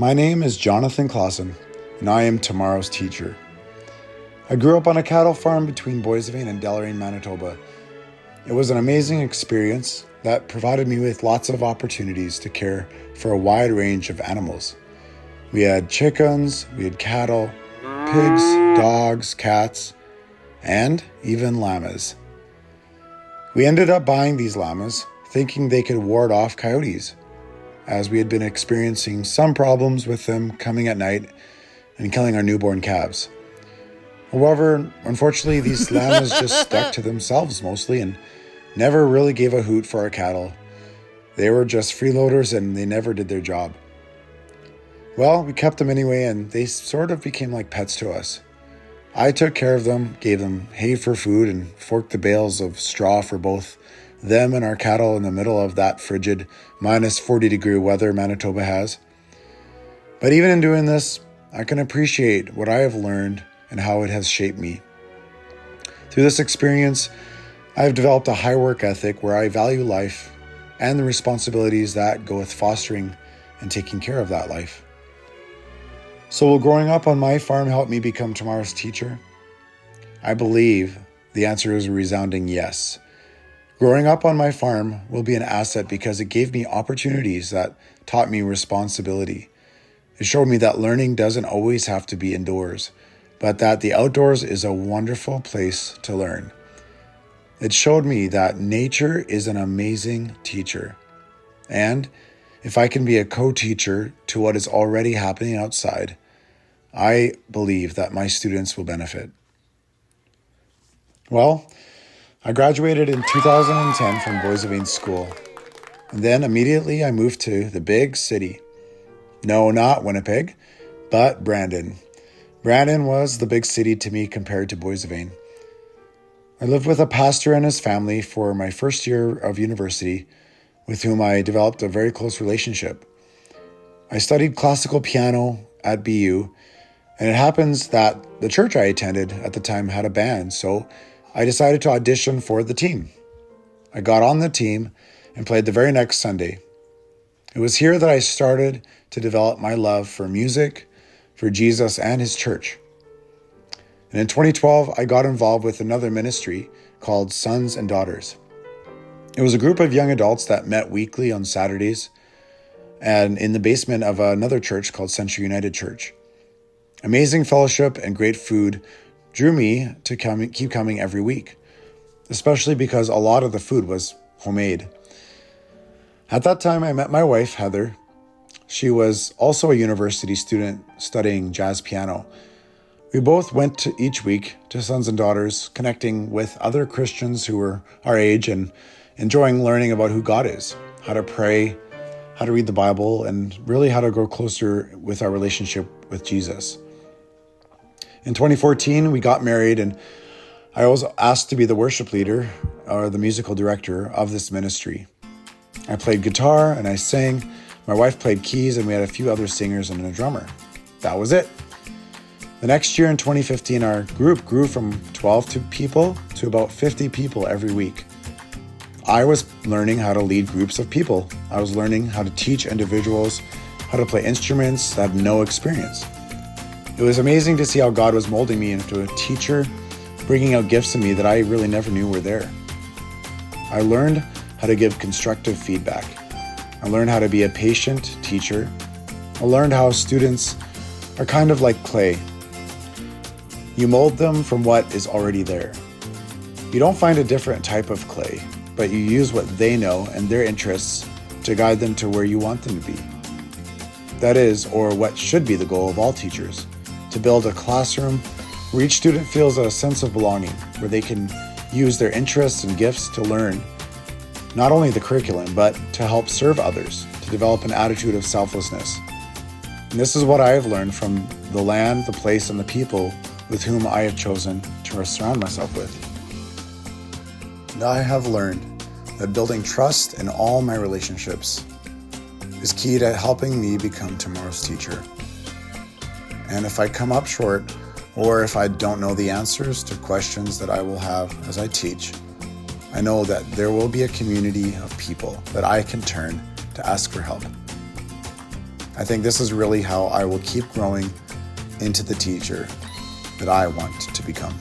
My name is Jonathan Klassen, and I am tomorrow's teacher. I grew up on a cattle farm between Boissevain and Deloraine, Manitoba. It was an amazing experience that provided me with lots of opportunities to care for a wide range of animals. We had chickens, we had cattle, pigs, dogs, cats, and even llamas. We ended up buying these llamas, thinking they could ward off coyotes, as we had been experiencing some problems with them coming at night and killing our newborn calves. However, unfortunately, these llamas just stuck to themselves mostly and never really gave a hoot for our cattle. They were just freeloaders and they never did their job. Well, we kept them anyway, and they sort of became like pets to us. I took care of them, gave them hay for food, and forked the bales of straw for both them and our cattle in the middle of that frigid minus 40-degree weather Manitoba has. But even in doing this, I can appreciate what I have learned and how it has shaped me. Through this experience, I have developed a high work ethic where I value life and the responsibilities that go with fostering and taking care of that life. So will growing up on my farm help me become tomorrow's teacher? I believe the answer is a resounding yes. Growing up on my farm will be an asset because it gave me opportunities that taught me responsibility. It showed me that learning doesn't always have to be indoors, but that the outdoors is a wonderful place to learn. It showed me that nature is an amazing teacher. And if I can be a co-teacher to what is already happening outside, I believe that my students will benefit. Well, I graduated in 2010 from Boissevain School, and then immediately I moved to the big city. No, not Winnipeg, but Brandon. Brandon was the big city to me compared to Boissevain. I lived with a pastor and his family for my first year of university, with whom I developed a very close relationship. I studied classical piano at BU, and it happens that the church I attended at the time had a band, so I decided to audition for the team. I got on the team and played the very next Sunday. It was here that I started to develop my love for music, for Jesus and his church. And in 2012, I got involved with another ministry called Sons and Daughters. It was a group of young adults that met weekly on Saturdays and in the basement of another church called Central United Church. Amazing fellowship and great food drew me to keep coming every week, especially because a lot of the food was homemade. At that time, I met my wife, Heather. She was also a university student studying jazz piano. We both went each week to Sons and Daughters, connecting with other Christians who were our age and enjoying learning about who God is, how to pray, how to read the Bible, and really how to grow closer with our relationship with Jesus. In 2014, we got married, and I was asked to be the worship leader or the musical director of this ministry. I played guitar and I sang. My wife played keys, and we had a few other singers and a drummer. That was it. The next year in 2015, our group grew from 12 people to about 50 people every week. I was learning how to lead groups of people. I was learning how to teach individuals how to play instruments that had no experience. It was amazing to see how God was molding me into a teacher, bringing out gifts in me that I really never knew were there. I learned how to give constructive feedback. I learned how to be a patient teacher. I learned how students are kind of like clay. You mold them from what is already there. You don't find a different type of clay, but you use what they know and their interests to guide them to where you want them to be. That is, or what should be the goal of all teachers, to build a classroom where each student feels a sense of belonging, where they can use their interests and gifts to learn not only the curriculum, but to help serve others, to develop an attitude of selflessness. And this is what I have learned from the land, the place, and the people with whom I have chosen to surround myself with. And I have learned that building trust in all my relationships is key to helping me become tomorrow's teacher. And if I come up short, or if I don't know the answers to questions that I will have as I teach, I know that there will be a community of people that I can turn to ask for help. I think this is really how I will keep growing into the teacher that I want to become.